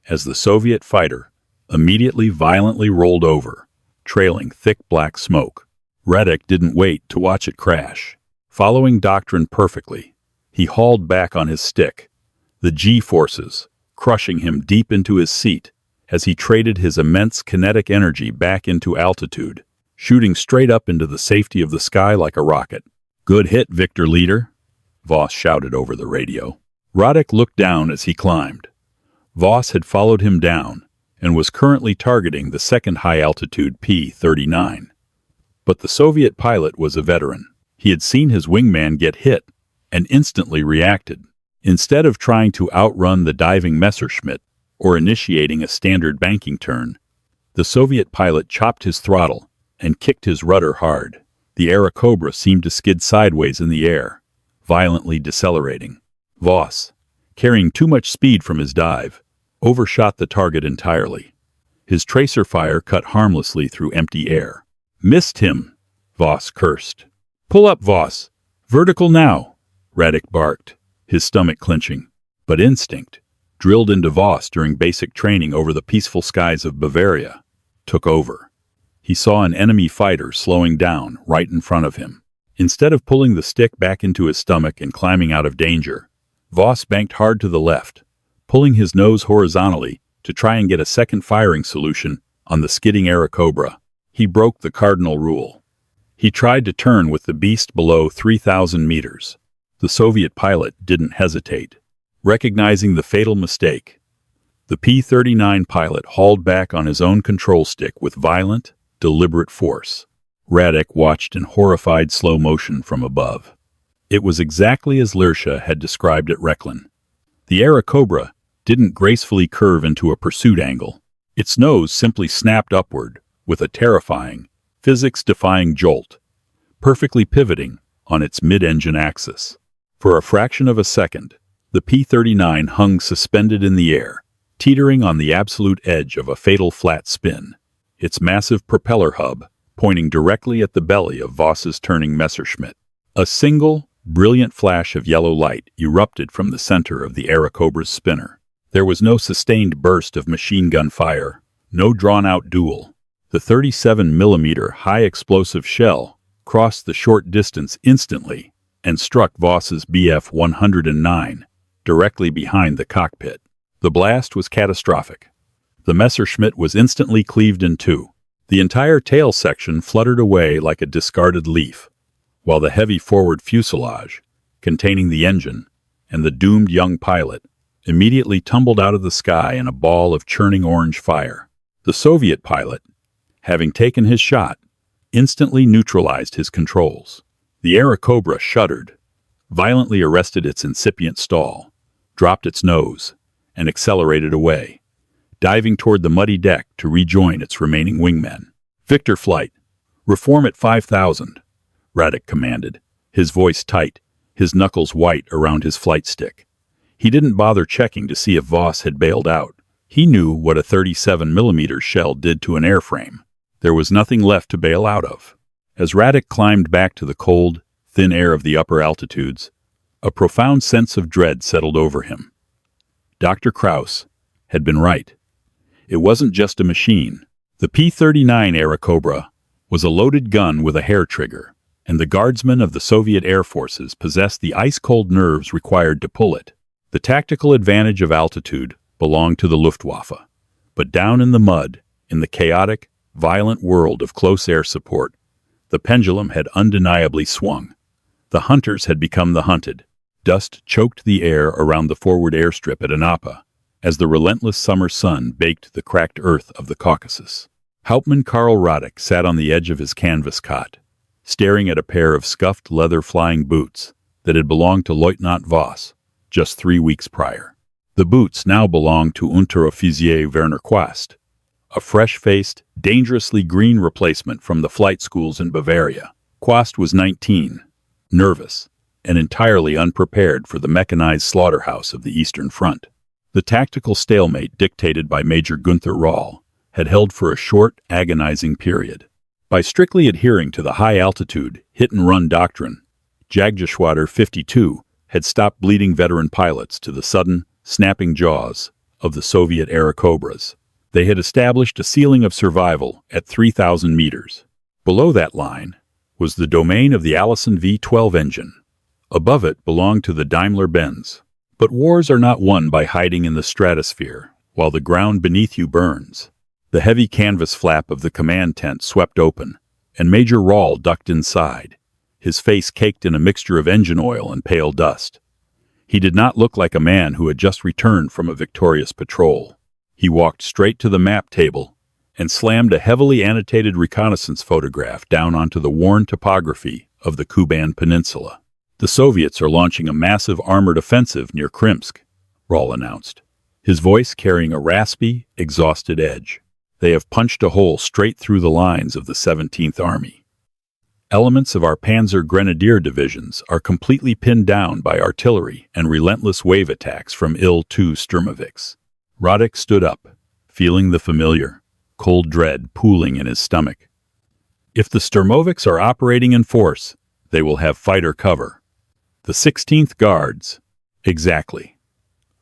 as the Soviet fighter immediately violently rolled over, trailing thick black smoke. Radek didn't wait to watch it crash. Following doctrine perfectly, he hauled back on his stick, the G-forces crushing him deep into his seat as he traded his immense kinetic energy back into altitude, shooting straight up into the safety of the sky like a rocket. Good hit, Victor Leader, Voss shouted over the radio. Radek looked down as he climbed. Voss had followed him down and was currently targeting the second high-altitude P-39. But the Soviet pilot was a veteran. He had seen his wingman get hit and instantly reacted. Instead of trying to outrun the diving Messerschmitt or initiating a standard banking turn, the Soviet pilot chopped his throttle and kicked his rudder hard. The Airacobra seemed to skid sideways in the air, violently decelerating. Voss, carrying too much speed from his dive, overshot the target entirely. His tracer fire cut harmlessly through empty air. "Missed him," Voss cursed. "Pull up, Voss. Vertical now," Radek barked, his stomach clenching. But instinct, drilled into Voss during basic training over the peaceful skies of Bavaria, took over. He saw an enemy fighter slowing down right in front of him. Instead of pulling the stick back into his stomach and climbing out of danger, Voss banked hard to the left, pulling his nose horizontally to try and get a second firing solution on the skidding Airacobra. He broke the cardinal rule. He tried to turn with the beast below 3,000 meters. The Soviet pilot didn't hesitate. Recognizing the fatal mistake, the P-39 pilot hauled back on his own control stick with violent, deliberate force. Radek watched in horrified slow motion from above. It was exactly as Lersha had described at Rechlin. The Airacobra didn't gracefully curve into a pursuit angle. Its nose simply snapped upward with a terrifying, physics-defying jolt, perfectly pivoting on its mid-engine axis. For a fraction of a second, the P-39 hung suspended in the air, teetering on the absolute edge of a fatal flat spin, its massive propeller hub pointing directly at the belly of Voss's turning Messerschmitt. A single, brilliant flash of yellow light erupted from the center of the Airacobra's spinner. There was no sustained burst of machine gun fire, no drawn-out duel. The 37mm high-explosive shell crossed the short distance instantly and struck Voss's Bf-109 directly behind the cockpit. The blast was catastrophic. The Messerschmitt was instantly cleaved in two. The entire tail section fluttered away like a discarded leaf, while the heavy forward fuselage, containing the engine and the doomed young pilot, immediately tumbled out of the sky in a ball of churning orange fire. The Soviet pilot, having taken his shot, instantly neutralized his controls. The Airacobra shuddered, violently arrested its incipient stall, dropped its nose, and accelerated away, diving toward the muddy deck to rejoin its remaining wingmen. "Victor flight, reform at 5,000, Radek commanded, his voice tight, his knuckles white around his flight stick. He didn't bother checking to see if Voss had bailed out. He knew what a 37mm shell did to an airframe. There was nothing left to bail out of. As Radek climbed back to the cold, thin air of the upper altitudes, a profound sense of dread settled over him. Dr. Krauss had been right. It wasn't just a machine. The P-39 Airacobra was a loaded gun with a hair trigger, and the guardsmen of the Soviet Air Forces possessed the ice-cold nerves required to pull it. The tactical advantage of altitude belonged to the Luftwaffe, but down in the mud, in the chaotic, violent world of close air support, the pendulum had undeniably swung. The hunters had become the hunted. Dust choked the air around the forward airstrip at Anapa, as the relentless summer sun baked the cracked earth of the Caucasus. Hauptmann Karl Radek sat on the edge of his canvas cot, staring at a pair of scuffed leather flying boots that had belonged to Lieutenant Voss just 3 weeks prior. The boots now belonged to Unteroffizier Werner Quast, a fresh-faced, dangerously green replacement from the flight schools in Bavaria. Quast was 19, nervous, and entirely unprepared for the mechanized slaughterhouse of the Eastern Front. The tactical stalemate dictated by Major Gunther Rahl had held for a short, agonizing period. By strictly adhering to the high-altitude, hit-and-run doctrine, Jagdgeschwader 52 had stopped bleeding veteran pilots to the sudden, snapping jaws of the Soviet Airacobras. They had established a ceiling of survival at 3,000 meters. Below that line was the domain of the Allison V-12 engine. Above it belonged to the Daimler-Benz. But wars are not won by hiding in the stratosphere while the ground beneath you burns. The heavy canvas flap of the command tent swept open, and Major Rahl ducked inside, his face caked in a mixture of engine oil and pale dust. He did not look like a man who had just returned from a victorious patrol. He walked straight to the map table and slammed a heavily annotated reconnaissance photograph down onto the worn topography of the Kuban Peninsula. "The Soviets are launching a massive armored offensive near Krimsk," Raul announced, his voice carrying a raspy, exhausted edge. "They have punched a hole straight through the lines of the 17th Army. Elements of our Panzer Grenadier divisions are completely pinned down by artillery and relentless wave attacks from Il-2 Sturmovix." Radek stood up, feeling the familiar, cold dread pooling in his stomach. "If the Sturmovix are operating in force, they will have fighter cover." "The 16th Guards." "Exactly,"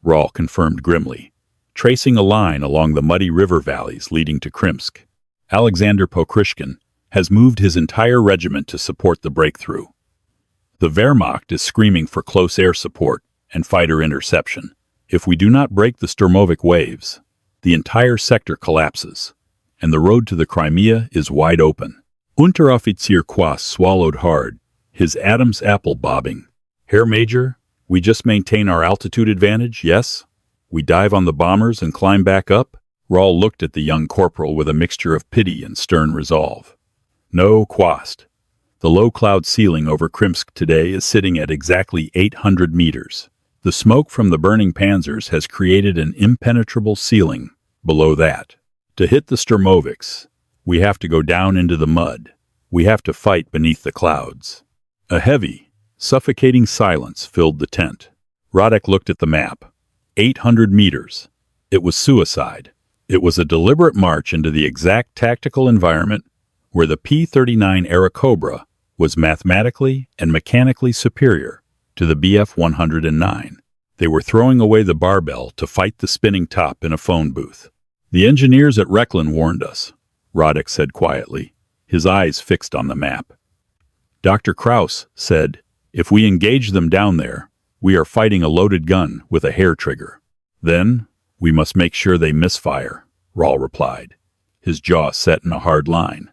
Raul confirmed grimly, tracing a line along the muddy river valleys leading to Krimsk. "Alexander Pokrishkin has moved his entire regiment to support the breakthrough. The Wehrmacht is screaming for close air support and fighter interception. If we do not break the Sturmovik waves, the entire sector collapses, and the road to the Crimea is wide open." Unteroffizier Quast swallowed hard, his Adam's apple bobbing. "Herr Major, we just maintain our altitude advantage, yes? We dive on the bombers and climb back up?" Raul looked at the young corporal with a mixture of pity and stern resolve. "No, Quast. The low cloud ceiling over Krimsk today is sitting at exactly 800 meters. The smoke from the burning panzers has created an impenetrable ceiling below that. To hit the Sturmoviks, we have to go down into the mud. We have to fight beneath the clouds." A heavy, suffocating silence filled the tent. Radek looked at the map. 800 meters. It was suicide. It was a deliberate march into the exact tactical environment where the P-39 Airacobra was mathematically and mechanically superior to the Bf-109. They were throwing away the barbell to fight the spinning top in a phone booth. "The engineers at Rechlin warned us," Radek said quietly, his eyes fixed on the map. "Dr. Kraus said, if we engage them down there, we are fighting a loaded gun with a hair trigger. Then, we must make sure they misfire," Raul replied, his jaw set in a hard line.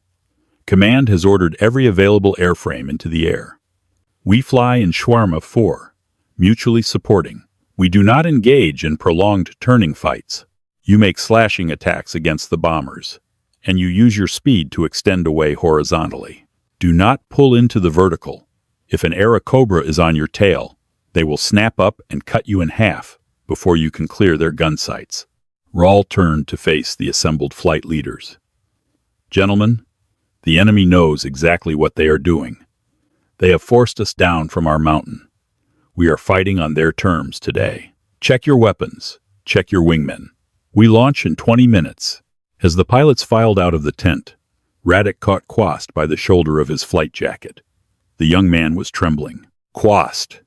"Command has ordered every available airframe into the air. We fly in swarm of 4, mutually supporting. We do not engage in prolonged turning fights. You make slashing attacks against the bombers, and you use your speed to extend away horizontally. Do not pull into the vertical. If an Airacobra is on your tail, they will snap up and cut you in half before you can clear their gun sights." Raul turned to face the assembled flight leaders. "Gentlemen, the enemy knows exactly what they are doing. They have forced us down from our mountain. We are fighting on their terms today. Check your weapons. Check your wingmen. We launch in 20 minutes. As the pilots filed out of the tent, Radek caught Quast by the shoulder of his flight jacket. The young man was trembling. "Quast,"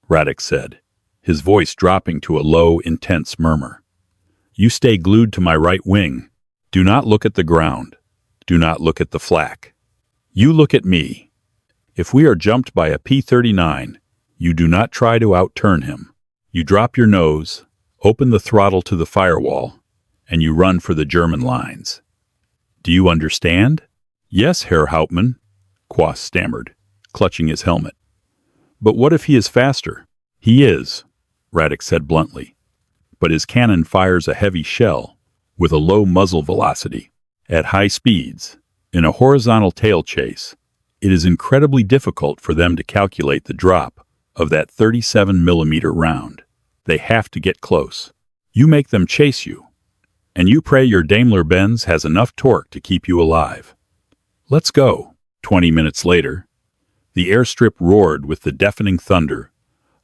Radek said, his voice dropping to a low, intense murmur. "You stay glued to my right wing. Do not look at the ground. Do not look at the flak. You look at me. If we are jumped by a P-39, you do not try to outturn him. You drop your nose, open the throttle to the firewall, and you run for the German lines. Do you understand?" "Yes, Herr Hauptmann," Quast stammered, clutching his helmet. "But what if he is faster?" "He is," Radek said bluntly. "But his cannon fires a heavy shell with a low muzzle velocity. At high speeds, in a horizontal tail chase, it is incredibly difficult for them to calculate the drop of that 37mm round. They have to get close. You make them chase you, and you pray your Daimler-Benz has enough torque to keep you alive. Let's go." 20 minutes later, the airstrip roared with the deafening thunder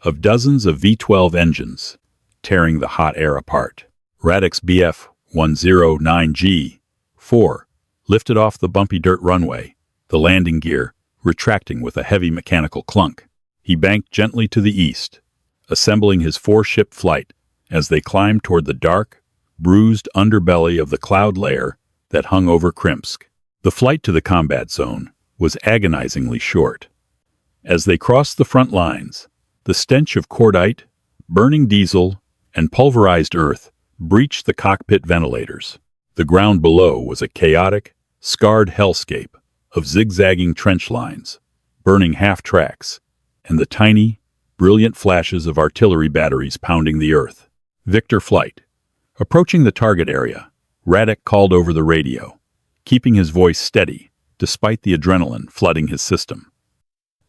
of dozens of V-12 engines, tearing the hot air apart. Radek's Bf-109G-4 lifted off the bumpy dirt runway, the landing gear retracting with a heavy mechanical clunk. He banked gently to the east, assembling his 4-ship flight as they climbed toward the dark, bruised underbelly of the cloud layer that hung over Krimsk. The flight to the combat zone was agonizingly short. As they crossed the front lines, the stench of cordite, burning diesel, and pulverized earth breached the cockpit ventilators. The ground below was a chaotic, scarred hellscape of zigzagging trench lines, burning half-tracks, and the tiny, brilliant flashes of artillery batteries pounding the earth. Victor flight. Approaching the target area, Radek called over the radio, keeping his voice steady despite the adrenaline flooding his system.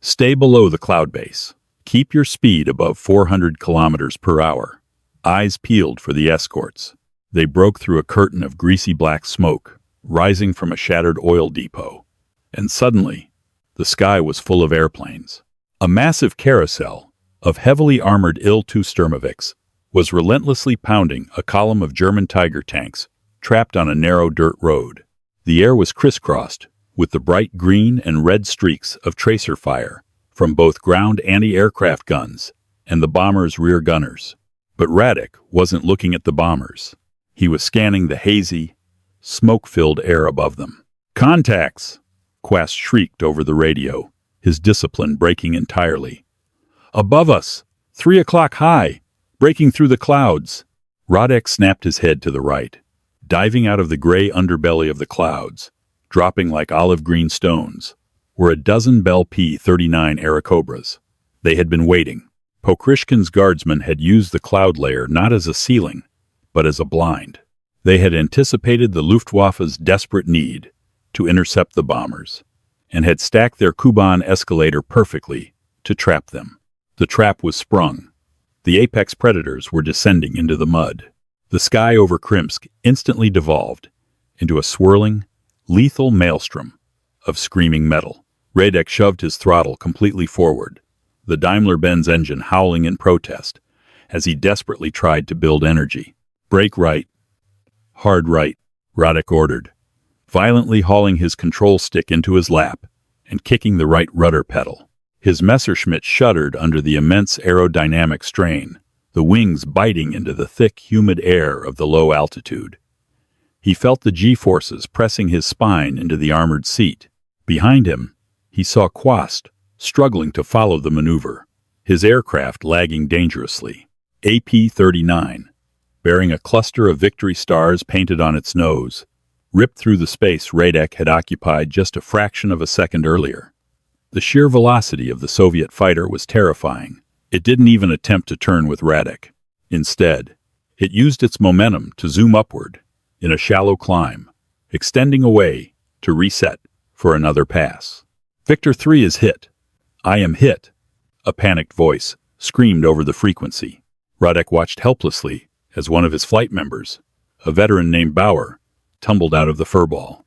Stay below the cloud base. Keep your speed above 400 kilometers per hour. Eyes peeled for the escorts. They broke through a curtain of greasy black smoke, rising from a shattered oil depot. And suddenly, the sky was full of airplanes. A massive carousel of heavily armored Il-2 Sturmovix was relentlessly pounding a column of German Tiger tanks trapped on a narrow dirt road. The air was crisscrossed with the bright green and red streaks of tracer fire from both ground anti-aircraft guns and the bombers' rear gunners. But Radek wasn't looking at the bombers. He was scanning the hazy, smoke-filled air above them. "Contacts!" Quast shrieked over the radio, his discipline breaking entirely. "Above us! 3 o'clock high! Breaking through the clouds!" Radek snapped his head to the right, diving out of the gray underbelly of the clouds, dropping like olive-green stones, were a dozen Bell P-39 Airacobras. They had been waiting. Pokrishkin's guardsmen had used the cloud layer not as a ceiling, but as a blind. They had anticipated the Luftwaffe's desperate need to intercept the bombers, and had stacked their Kuban escalator perfectly to trap them. The trap was sprung. The apex predators were descending into the mud. The sky over Krimsk instantly devolved into a swirling, lethal maelstrom of screaming metal. Radek shoved his throttle completely forward, the Daimler-Benz engine howling in protest as he desperately tried to build energy. "Brake right. Hard right," Radek ordered, violently hauling his control stick into his lap and kicking the right rudder pedal. His Messerschmitt shuddered under the immense aerodynamic strain, the wings biting into the thick, humid air of the low altitude. He felt the G-forces pressing his spine into the armored seat. Behind him, he saw Quast struggling to follow the maneuver, his aircraft lagging dangerously. AP-39, bearing a cluster of victory stars painted on its nose, ripped through the space Radek had occupied just a fraction of a second earlier. The sheer velocity of the Soviet fighter was terrifying. It didn't even attempt to turn with Radek. Instead, it used its momentum to zoom upward in a shallow climb, extending away to reset for another pass. "Victor 3 is hit. I am hit," a panicked voice screamed over the frequency. Radek watched helplessly as one of his flight members, a veteran named Bauer, tumbled out of the furball.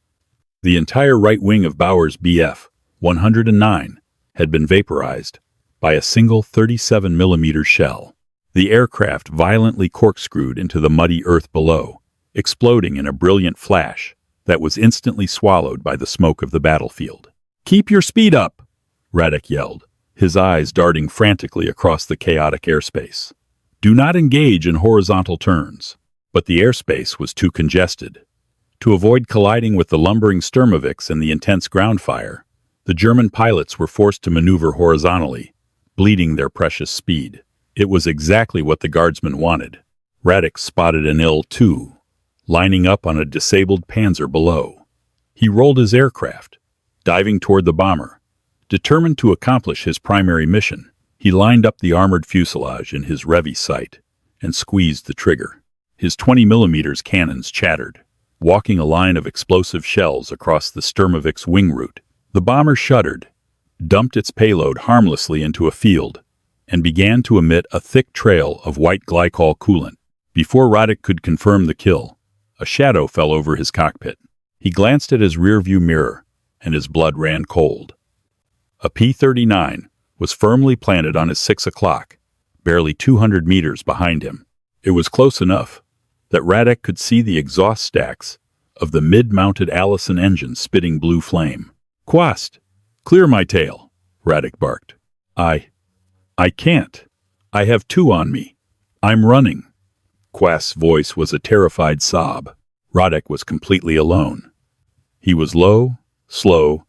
The entire right wing of Bauer's Bf-109 had been vaporized by a single 37mm shell. The aircraft violently corkscrewed into the muddy earth below, exploding in a brilliant flash that was instantly swallowed by the smoke of the battlefield. "Keep your speed up!" Radek yelled, his eyes darting frantically across the chaotic airspace. "Do not engage in horizontal turns." But the airspace was too congested. To avoid colliding with the lumbering Sturmovix and the intense ground fire, the German pilots were forced to maneuver horizontally, bleeding their precious speed. It was exactly what the guardsmen wanted. Radek spotted an Il-2, lining up on a disabled Panzer below. He rolled his aircraft, diving toward the bomber. Determined to accomplish his primary mission, he lined up the armored fuselage in his Revi sight and squeezed the trigger. His 20mm cannons chattered, walking a line of explosive shells across the Sturmovix wing route. The bomber shuddered, dumped its payload harmlessly into a field, and began to emit a thick trail of white glycol coolant. Before Radek could confirm the kill, a shadow fell over his cockpit. He glanced at his rearview mirror, and his blood ran cold. A P-39 was firmly planted on his 6 o'clock, barely 200 meters behind him. It was close enough that Radek could see the exhaust stacks of the mid-mounted Allison engine spitting blue flame. "Quast, clear my tail," Radek barked. I can't. I have 2 on me. I'm running." Quast's voice was a terrified sob. Radek was completely alone. He was low, slow,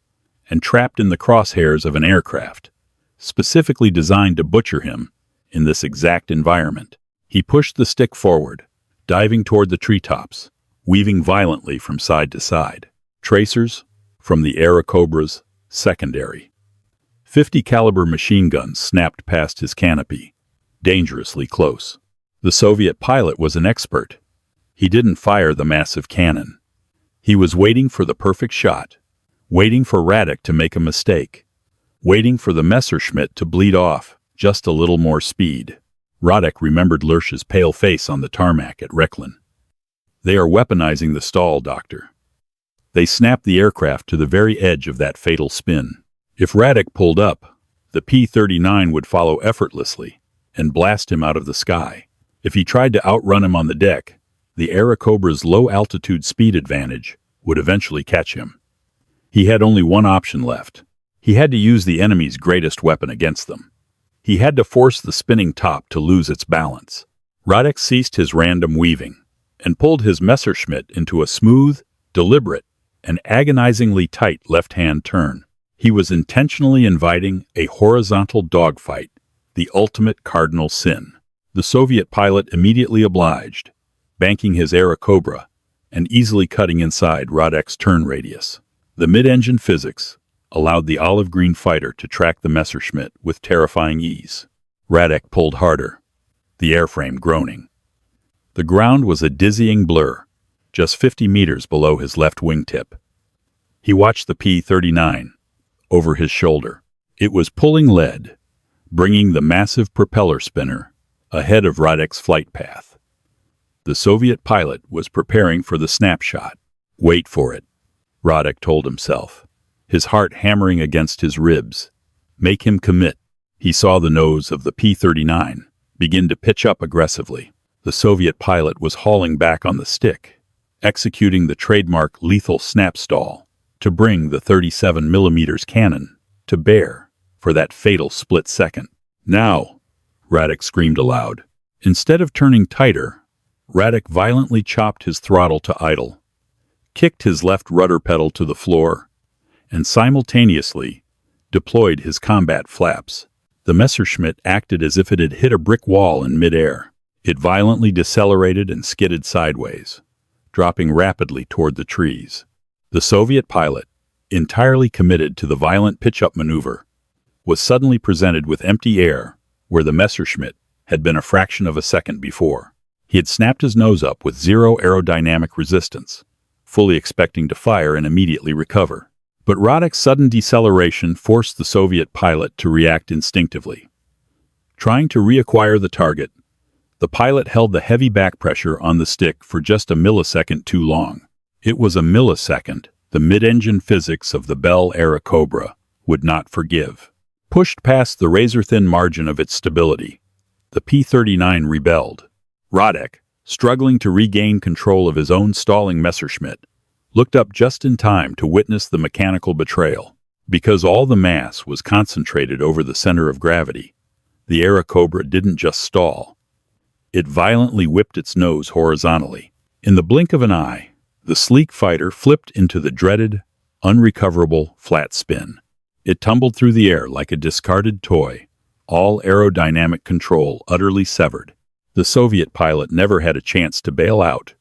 and trapped in the crosshairs of an aircraft, specifically designed to butcher him in this exact environment. He pushed the stick forward, diving toward the treetops, weaving violently from side to side. Tracers from the Airacobra's secondary. 50 caliber machine guns snapped past his canopy, dangerously close. The Soviet pilot was an expert. He didn't fire the massive cannon. He was waiting for the perfect shot, waiting for Radek to make a mistake, waiting for the Messerschmitt to bleed off just a little more speed. Radek remembered Lurch's pale face on the tarmac at Rechlin. They are weaponizing the stall, Doctor. They snapped the aircraft to the very edge of that fatal spin. If Radek pulled up, the P-39 would follow effortlessly and blast him out of the sky. If he tried to outrun him on the deck, the Airacobra's low-altitude speed advantage would eventually catch him. He had only one option left. He had to use the enemy's greatest weapon against them. He had to force the spinning top to lose its balance. Radek ceased his random weaving and pulled his Messerschmitt into a smooth, deliberate, and agonizingly tight left-hand turn. He was intentionally inviting a horizontal dogfight, the ultimate cardinal sin. The Soviet pilot immediately obliged, banking his Airacobra and easily cutting inside Radek's turn radius. The mid-engine physics allowed the olive-green fighter to track the Messerschmitt with terrifying ease. Radek pulled harder, the airframe groaning. The ground was a dizzying blur, just 50 meters below his left wingtip. He watched the P-39 over his shoulder. It was pulling lead, bringing the massive propeller spinner ahead of Radek's flight path. The Soviet pilot was preparing for the snapshot. Wait for it, Radek told himself, his heart hammering against his ribs. Make him commit. He saw the nose of the P-39 begin to pitch up aggressively. The Soviet pilot was hauling back on the stick, executing the trademark lethal snap stall to bring the 37mm cannon to bear for that fatal split second. Now, Radek screamed aloud. Instead of turning tighter, Radek violently chopped his throttle to idle, kicked his left rudder pedal to the floor, and simultaneously deployed his combat flaps. The Messerschmitt acted as if it had hit a brick wall in midair. It violently decelerated and skidded sideways, dropping rapidly toward the trees. The Soviet pilot, entirely committed to the violent pitch-up maneuver, was suddenly presented with empty air where the Messerschmitt had been a fraction of a second before. He had snapped his nose up with zero aerodynamic resistance, fully expecting to fire and immediately recover. But Radek's sudden deceleration forced the Soviet pilot to react instinctively. Trying to reacquire the target, the pilot held the heavy back pressure on the stick for just a millisecond too long. It was a millisecond the mid-engine physics of the Bell Airacobra would not forgive. Pushed past the razor-thin margin of its stability, the P-39 rebelled. Radek, struggling to regain control of his own stalling Messerschmitt, looked up just in time to witness the mechanical betrayal. Because all the mass was concentrated over the center of gravity, the Airacobra didn't just stall. It violently whipped its nose horizontally. In the blink of an eye, the sleek fighter flipped into the dreaded, unrecoverable flat spin. It tumbled through the air like a discarded toy, all aerodynamic control utterly severed. The Soviet pilot never had a chance to bail out.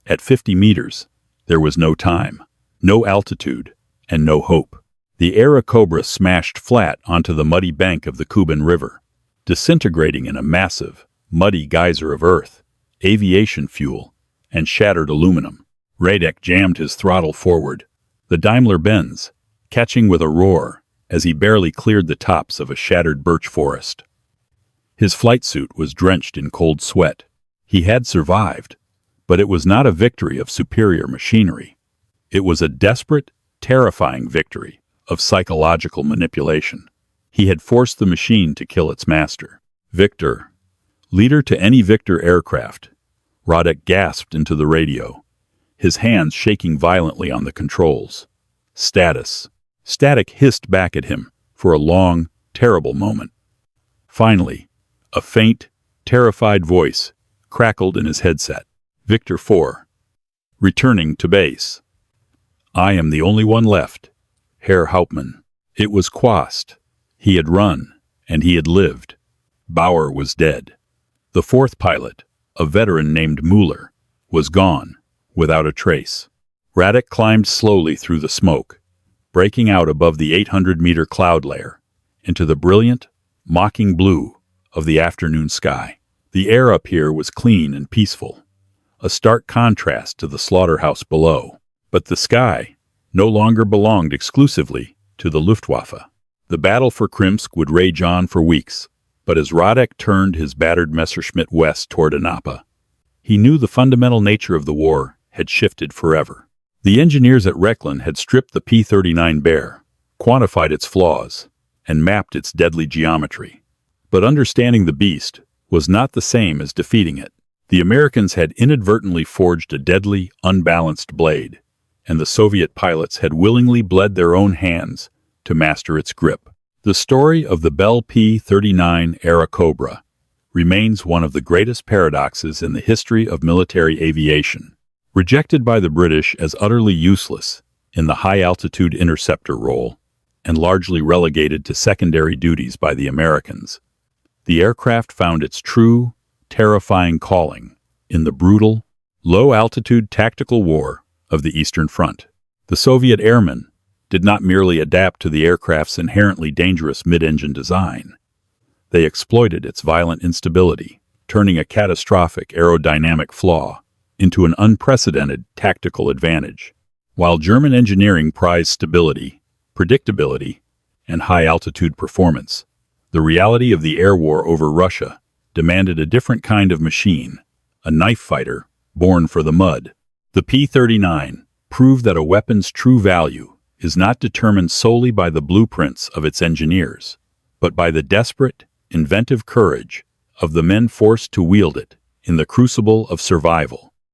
At 50 meters, there was no time, no altitude, and no hope. The Airacobra smashed flat onto the muddy bank of the Kuban River, disintegrating in a massive, muddy geyser of earth, aviation fuel, and shattered aluminum. Radek jammed his throttle forward, the Daimler-Benz catching with a roar as he barely cleared the tops of a shattered birch forest. His flight suit was drenched in cold sweat. He had survived, but it was not a victory of superior machinery. It was a desperate, terrifying victory of psychological manipulation. He had forced the machine to kill its master. Victor, leader to any Victor aircraft, Radek gasped into the radio, his hands shaking violently on the controls. Status. Static hissed back at him for a long, terrible moment. Finally, a faint, terrified voice crackled in his headset. Victor 4. Returning to base. I am the only one left, Herr Hauptmann. It was Quast. He had run, and he had lived. Bauer was dead. The fourth pilot, a veteran named Mueller, was gone, without a trace. Radek climbed slowly through the smoke, breaking out above the 800-meter cloud layer, into the brilliant, mocking blue of the afternoon sky. The air up here was clean and peaceful, a stark contrast to the slaughterhouse below. But the sky no longer belonged exclusively to the Luftwaffe. The battle for Krimsk would rage on for weeks, but as Radek turned his battered Messerschmitt west toward Anapa, he knew the fundamental nature of the war had shifted forever. The engineers at Rechlin had stripped the P-39 bare, quantified its flaws, and mapped its deadly geometry. But understanding the beast was not the same as defeating it. The Americans had inadvertently forged a deadly, unbalanced blade, and the Soviet pilots had willingly bled their own hands to master its grip. The story of the Bell P-39 Airacobra remains one of the greatest paradoxes in the history of military aviation. Rejected by the British as utterly useless in the high-altitude interceptor role, and largely relegated to secondary duties by the Americans, the aircraft found its true, terrifying calling in the brutal, low-altitude tactical war of the Eastern Front. The Soviet airmen did not merely adapt to the aircraft's inherently dangerous mid-engine design. They exploited its violent instability, turning a catastrophic aerodynamic flaw into an unprecedented tactical advantage. While German engineering prized stability, predictability, and high-altitude performance, the reality of the air war over Russia demanded a different kind of machine, a knife fighter born for the mud. The P-39 proved that a weapon's true value is not determined solely by the blueprints of its engineers, but by the desperate, inventive courage of the men forced to wield it in the crucible of survival.